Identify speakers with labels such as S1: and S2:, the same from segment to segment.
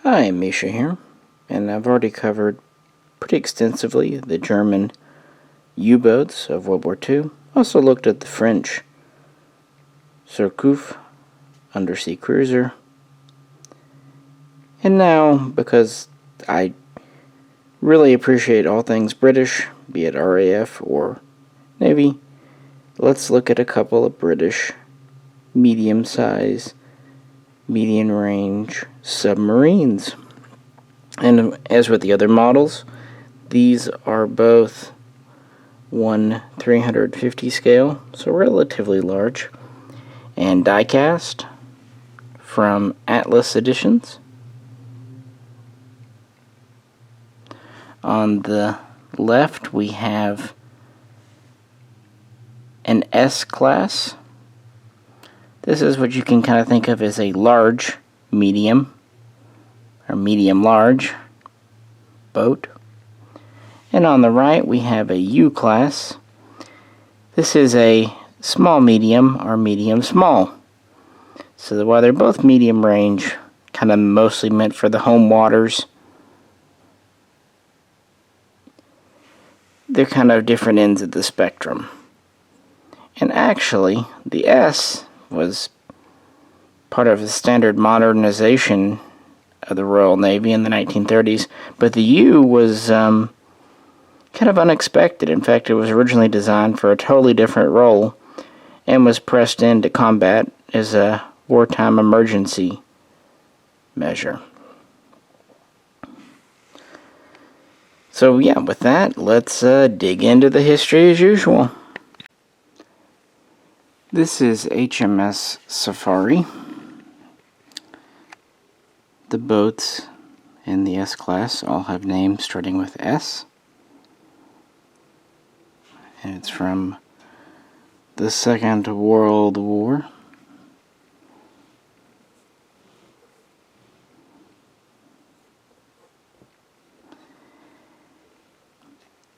S1: Hi, Misha here, and I've already covered pretty extensively the German U-boats of World War II. Also looked at the French Surcouf undersea cruiser. And now, because I really appreciate all things British, be it RAF or Navy, let's look at a couple of British medium-size, medium-range submarines. And as with the other models, these are both 1/350 scale, so relatively large, and diecast from Atlas Editions. On the left we have an S-class. This is what you can kind of think of as a large medium or medium-large boat. And on the right we have a U-class. This is a small medium or medium small. So while they're both medium range, kind of mostly meant for the home waters, they're kind of different ends of the spectrum. And actually, the S was part of the standard modernization of the Royal Navy in the 1930s, but the U was kind of unexpected. In fact, it was originally designed for a totally different role and was pressed into combat as a wartime emergency measure. So yeah, with that, let's dig into the history as usual. This is HMS Safari. The boats in the S-class all have names starting with S. And it's from the Second World War.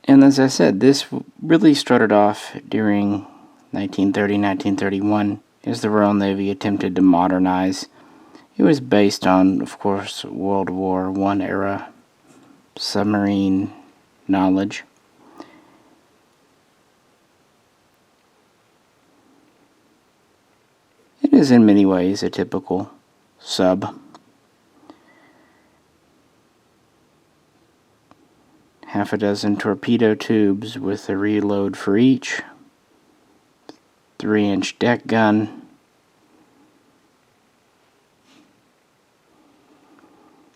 S1: And as I said, this really started off during 1930-1931 as the Royal Navy attempted to modernize. It was based on, of course, World War I era submarine knowledge. It is in many ways a typical sub. Half a dozen torpedo tubes with a reload for each, 3-inch deck gun,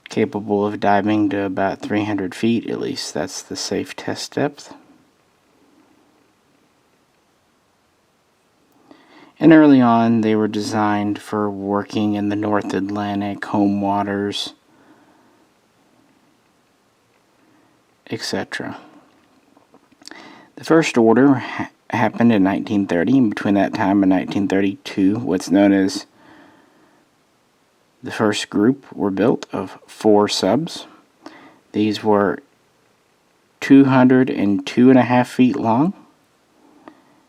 S1: capable of diving to about 300 feet, at least that's the safe test depth. And early on they were designed for working in the North Atlantic, home waters, etc. The first order happened in 1930, and between that time and 1932, what's known as the first group were built of 4 subs. These were 202.5 feet long,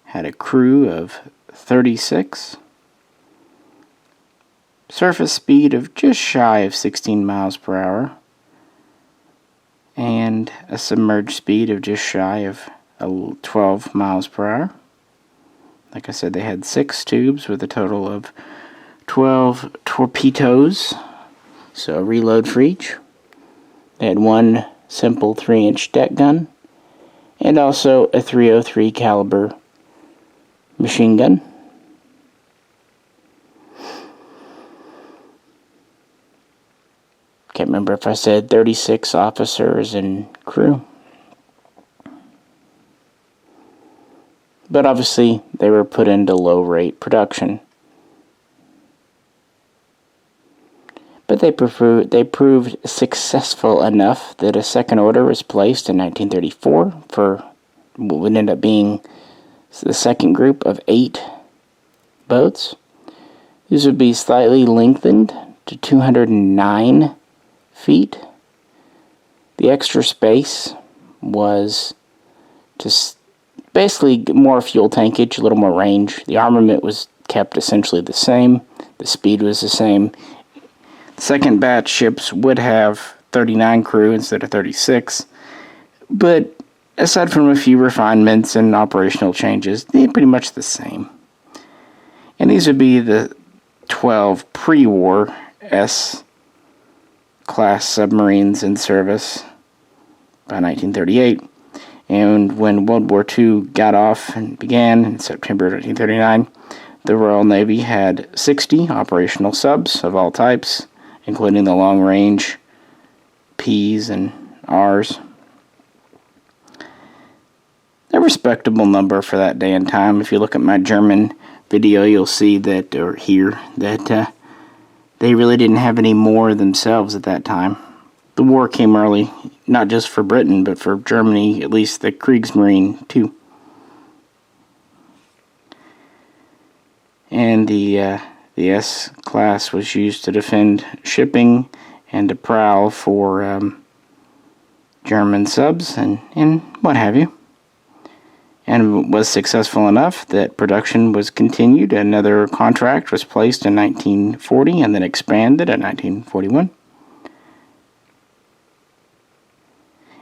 S1: had a crew of 36, surface speed of just shy of 16 miles per hour, and a submerged speed of just shy of 12 miles per hour. Like I said, they had 6 tubes with a total of 12 torpedoes, so a reload for each. They had 1 simple 3-inch deck gun, and also a .303 caliber machine gun. Can't remember if I said 36 officers and crew. But obviously they were put into low rate production. But they proved successful enough that a second order was placed in 1934 for what would end up being the second group of 8 boats. These would be slightly lengthened to 209 feet. The extra space was just basically more fuel tankage, a little more range. The armament was kept essentially the same. The speed was the same. The second batch ships would have 39 crew instead of 36, but aside from a few refinements and operational changes, they're pretty much the same. And these would be the 12 pre-war S-class submarines in service by 1938. And when World War II got off and began in September 1939, the Royal Navy had 60 operational subs of all types, including the long-range Ps and Rs. A respectable number for that day and time. If you look at my German video, you'll see that, or hear, that they really didn't have any more themselves at that time. The war came early, not just for Britain, but for Germany, at least the Kriegsmarine too. And the S-class was used to defend shipping and to prowl for German subs and what have you. And was successful enough that production was continued. Another contract was placed in 1940 and then expanded in 1941.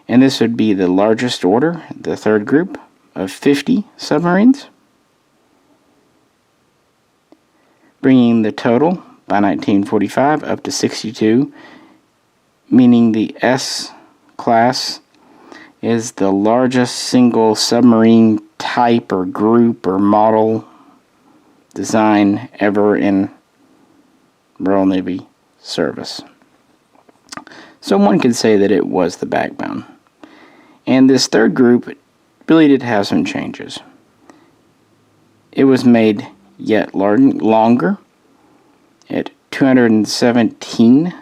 S1: And this would be the largest order, the third group, of 50 submarines, bringing the total by 1945 up to 62, meaning the S-class is the largest single submarine type or group or model design ever in Royal Navy service. So one could say that it was the backbone. And this third group really did have some changes. It was made yet longer at 217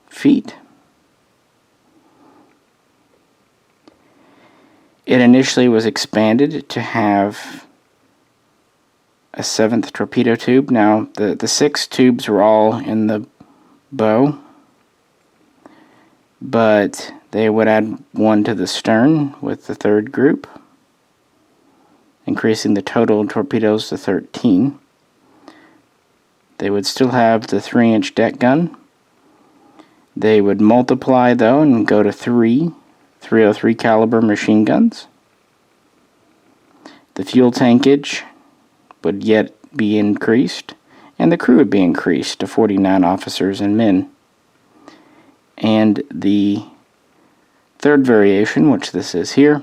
S1: feet. It initially was expanded to have a 7th torpedo tube. Now, the 6 tubes were all in the bow, but they would add one to the stern with the third group, increasing the total torpedoes to 13. They would still have the 3-inch deck gun. They would multiply, though, and go to 3 .303 caliber machine guns. The fuel tankage would yet be increased, and the crew would be increased to 49 officers and men. And the third variation, which this is here,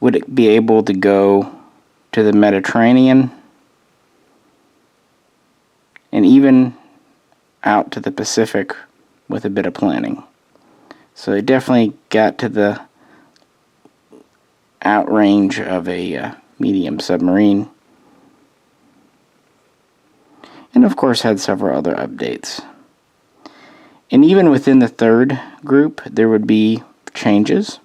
S1: would be able to go to the Mediterranean and even out to the Pacific with a bit of planning. So they definitely got to the outrange of a medium submarine. And of course had several other updates. And even within the third group, there would be changes.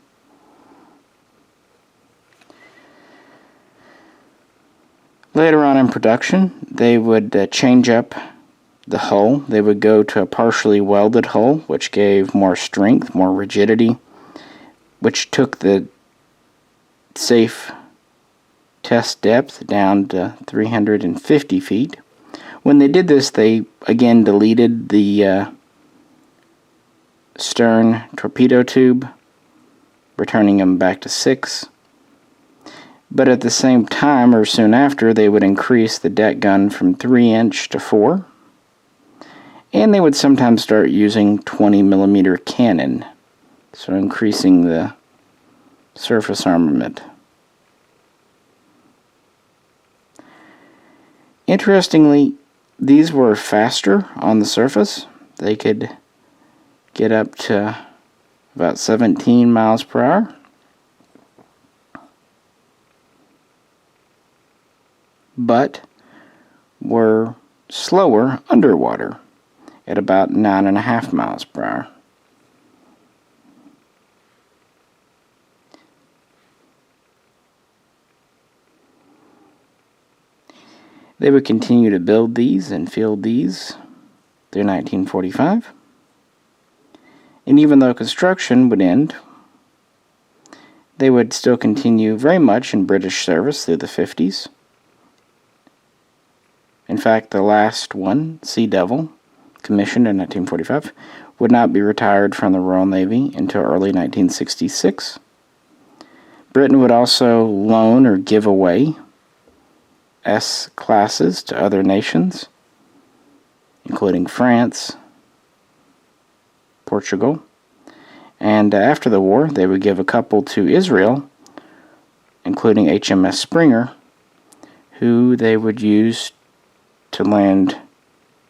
S1: Later on in production, they would change up the hull. They would go to a partially welded hull, which gave more strength, more rigidity, which took the safe test depth down to 350 feet. When they did this, they again deleted the stern torpedo tube, returning them back to 6. But at the same time, or soon after, they would increase the deck gun from 3-inch to 4. And they would sometimes start using 20mm cannon, so increasing the surface armament. Interestingly, these were faster on the surface. They could get up to about 17 miles per hour. But were slower underwater at about 9.5 miles per hour. They would continue to build these and field these through 1945. And even though construction would end, they would still continue very much in British service through the 50s. In fact, the last one, Sea Devil, commissioned in 1945, would not be retired from the Royal Navy until early 1966. Britain would also loan or give away S classes to other nations, including France, Portugal, and after the war, they would give a couple to Israel, including HMS Springer, who they would use to land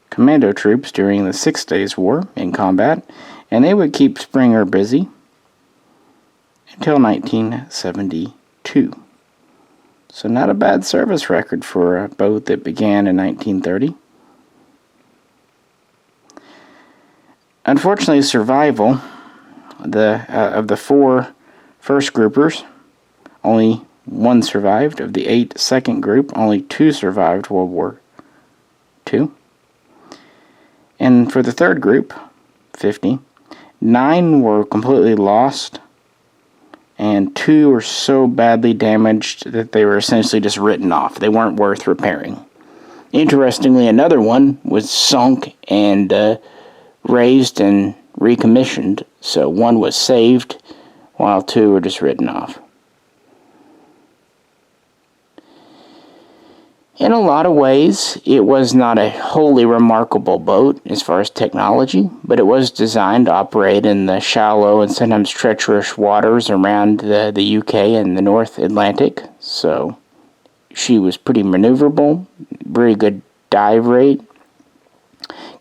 S1: commando troops during the 6 Days War in combat, and they would keep Springer busy until 1972. So not a bad service record for a boat that began in 1930. Unfortunately, survival of the 4 first groupers, only 1 survived. Of the 8 second group, only 2 survived World War II. And for the third group, 50, 9 were completely lost, and 2 were so badly damaged that they were essentially just written off. They weren't worth repairing. Interestingly, another one was sunk and raised and recommissioned, so 1 was saved while 2 were just written off. In a lot of ways, it was not a wholly remarkable boat as far as technology, but it was designed to operate in the shallow and sometimes treacherous waters around the UK and the North Atlantic, so she was pretty maneuverable, very good dive rate,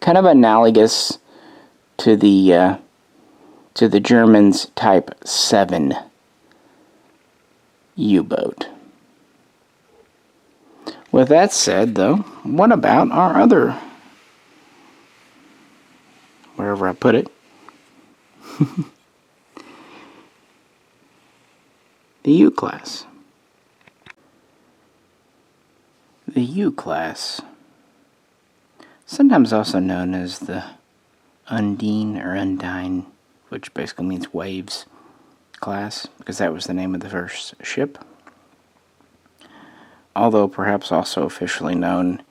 S1: kind of analogous to the Germans' Type 7 U-boat. With that said, though, what about our other, wherever I put it, the U-class. The U-class, sometimes also known as the Undine or Undine, which basically means waves class, because that was the name of the first ship. Although perhaps also officially known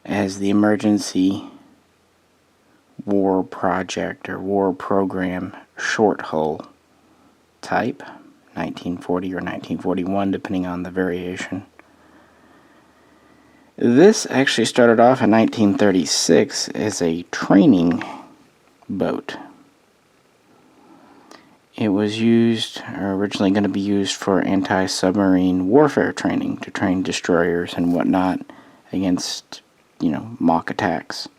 S1: as the Emergency War Project or War Program Short Hull type, 1940 or 1941, depending on the variation. This actually started off in 1936 as a training boat. It was used, or originally going to be used for anti-submarine warfare training, to train destroyers and whatnot against, mock attacks.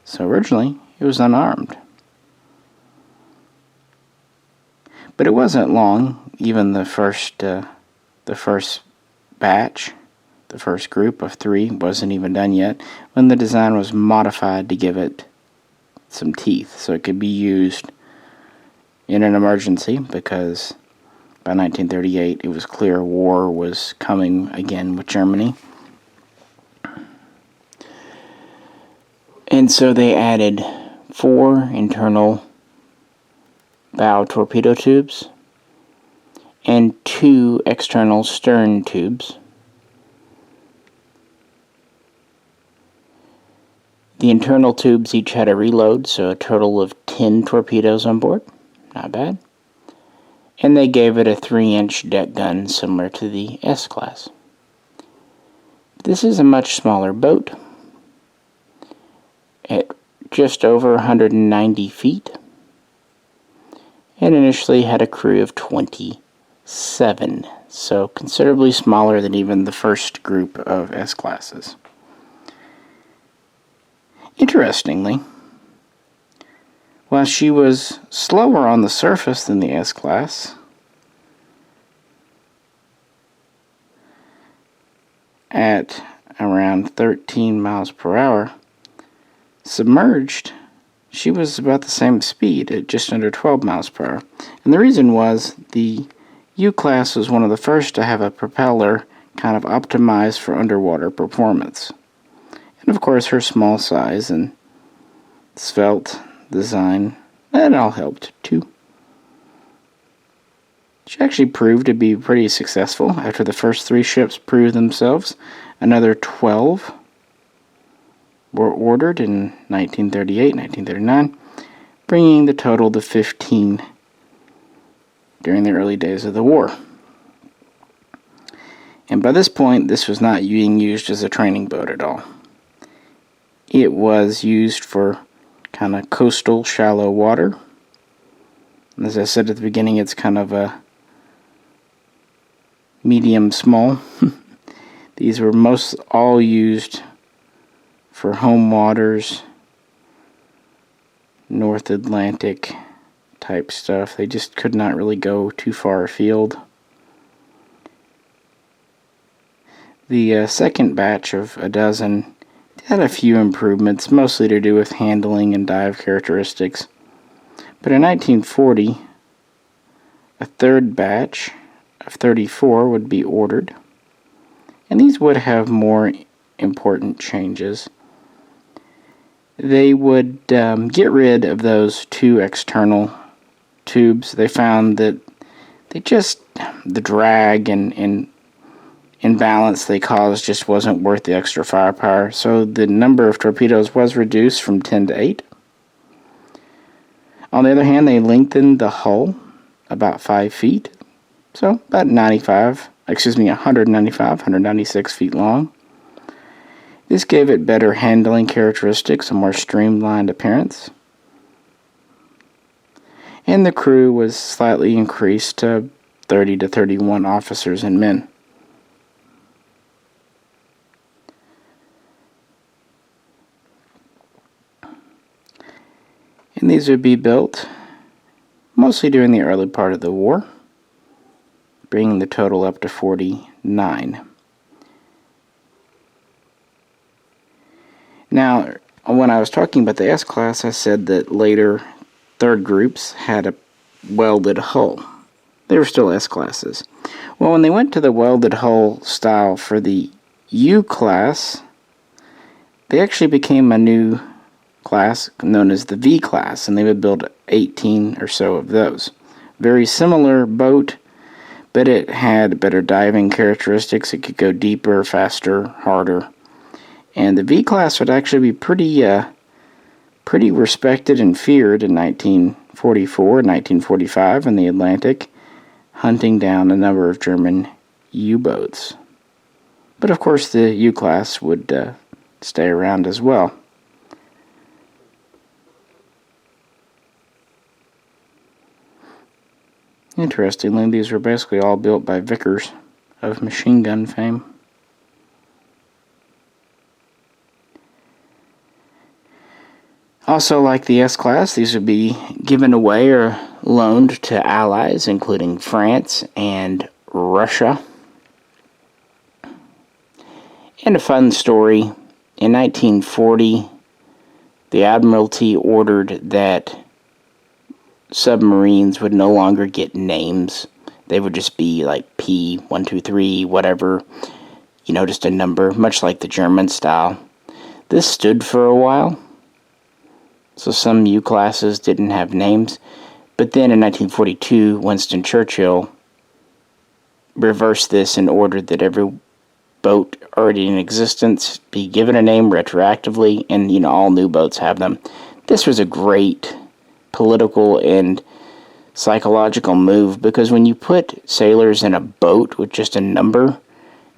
S1: So originally, it was unarmed. But it wasn't long, even the first batch, the first group of 3 wasn't even done yet, when the design was modified to give it some teeth, so it could be used in an emergency, because by 1938 it was clear war was coming again with Germany. And so they added 4 internal bow torpedo tubes and 2 external stern tubes. The internal tubes each had a reload, so a total of 10 torpedoes on board. Not bad. And they gave it a 3-inch deck gun similar to the S-class. This is a much smaller boat at just over 190 feet, and initially had a crew of 27, so considerably smaller than even the first group of S-classes. Interestingly, while she was slower on the surface than the S-class, at around 13 miles per hour, submerged, she was about the same speed at just under 12 miles per hour. And the reason was the U-class was one of the first to have a propeller kind of optimized for underwater performance. And of course her small size and svelte design, that all helped too. She actually proved to be pretty successful. After the first 3 ships proved themselves, another 12 were ordered in 1938, 1939, bringing the total to 15 during the early days of the war. And by this point, this was not being used as a training boat at all. It was used for kind of coastal, shallow water. As I said at the beginning, it's kind of a medium small. These were most all used for home waters, North Atlantic type stuff. They just could not really go too far afield. The second batch of a dozen had a few improvements, mostly to do with handling and dive characteristics. But in 1940, a third batch of 34 would be ordered, and these would have more important changes. They would get rid of those two external tubes. They found that the drag and imbalance they caused just wasn't worth the extra firepower, so the number of torpedoes was reduced from 10 to 8. On the other hand, they lengthened the hull about 5 feet, so about 196 feet long. This gave it better handling characteristics, a more streamlined appearance. And the crew was slightly increased to 30 to 31 officers and men. And these would be built mostly during the early part of the war, bringing the total up to 49. Now, when I was talking about the S-Class, I said that later third groups had a welded hull. They were still S-Classes. Well, when they went to the welded hull style for the U-Class, they actually became a new class known as the V-Class, and they would build 18 or so of those. Very similar boat, but it had better diving characteristics. It could go deeper, faster, harder. And the V-Class would actually be pretty respected and feared in 1944 and 1945 in the Atlantic, hunting down a number of German U-boats. But of course the U-Class would stay around as well. Interestingly, these were basically all built by Vickers of machine gun fame. Also, like the S-Class, these would be given away or loaned to allies, including France and Russia. And a fun story, in 1940, the Admiralty ordered that submarines would no longer get names. They would just be like P123, whatever, just a number, much like the German style. This stood for a while. So some U-classes didn't have names. But then in 1942, Winston Churchill reversed this and ordered that every boat already in existence be given a name retroactively, and all new boats have them. This was a great political and psychological move, because when you put sailors in a boat with just a number,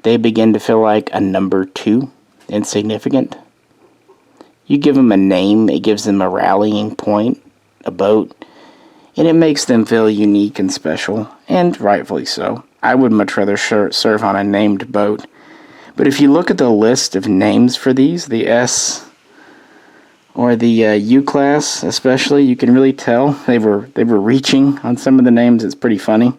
S1: they begin to feel like a number 2, insignificant. You give them a name, it gives them a rallying point, a boat, and it makes them feel unique and special, and rightfully so. I would much rather serve on a named boat. But if you look at the list of names for these, the S or the U-Class especially, you can really tell they were reaching on some of the names. It's pretty funny.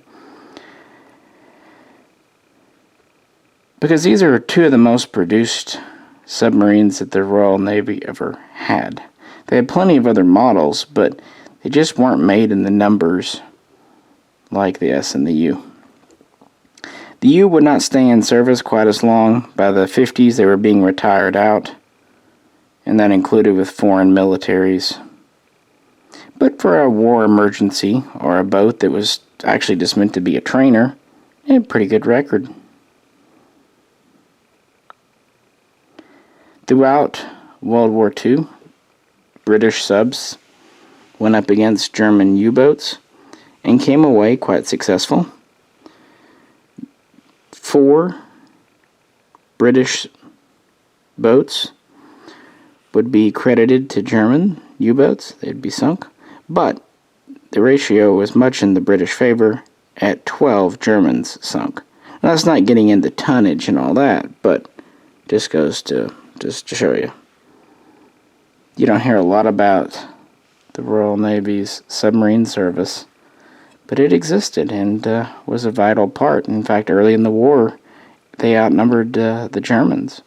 S1: Because these are two of the most produced submarines that the Royal Navy ever had. They had plenty of other models, but they just weren't made in the numbers like the S and the U. The U would not stay in service quite as long. By the 50s, they were being retired out, and that included with foreign militaries. But for a war emergency, or a boat that was actually just meant to be a trainer, they had a pretty good record. Throughout World War II, British subs went up against German U-boats and came away quite successful. 4 British boats would be credited to German U-boats. They'd be sunk. But the ratio was much in the British favor at 12 Germans sunk. Now, that's not getting into tonnage and all that, but just goes to show you. You don't hear a lot about the Royal Navy's submarine service, but it existed and was a vital part. In fact, early in the war, they outnumbered the Germans.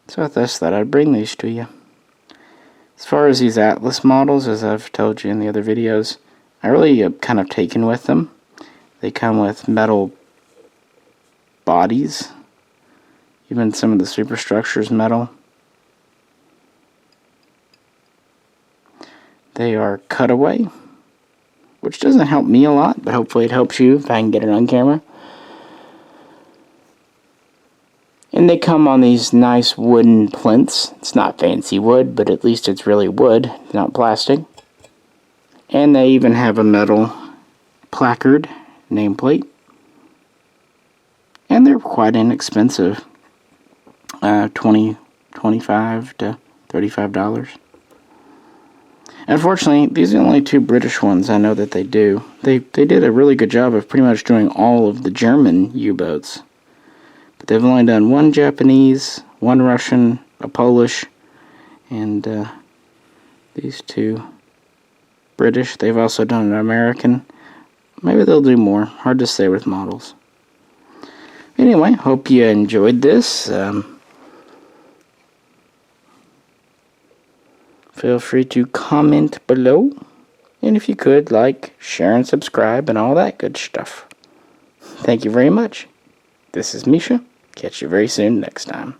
S1: So I just thought I'd bring these to you. As far as these Atlas models, as I've told you in the other videos, I really kind of taken with them. They come with metal bodies. Even some of the superstructure's metal. They are cutaway, which doesn't help me a lot, but hopefully it helps you if I can get it on camera. And they come on these nice wooden plinths. It's not fancy wood, but at least it's really wood, not plastic. And they even have a metal placard nameplate. And they're quite inexpensive. $25 to $35. Unfortunately, these are the only 2 British ones I know that they do. They did a really good job of pretty much doing all of the German U-boats. But they've only done 1 Japanese, 1 Russian, a Polish, and these 2 British. They've also done an American. Maybe they'll do more. Hard to say with models. Anyway, hope you enjoyed this. Feel free to comment below. And if you could, like, share, and subscribe, and all that good stuff. Thank you very much. This is Misha. Catch you very soon next time.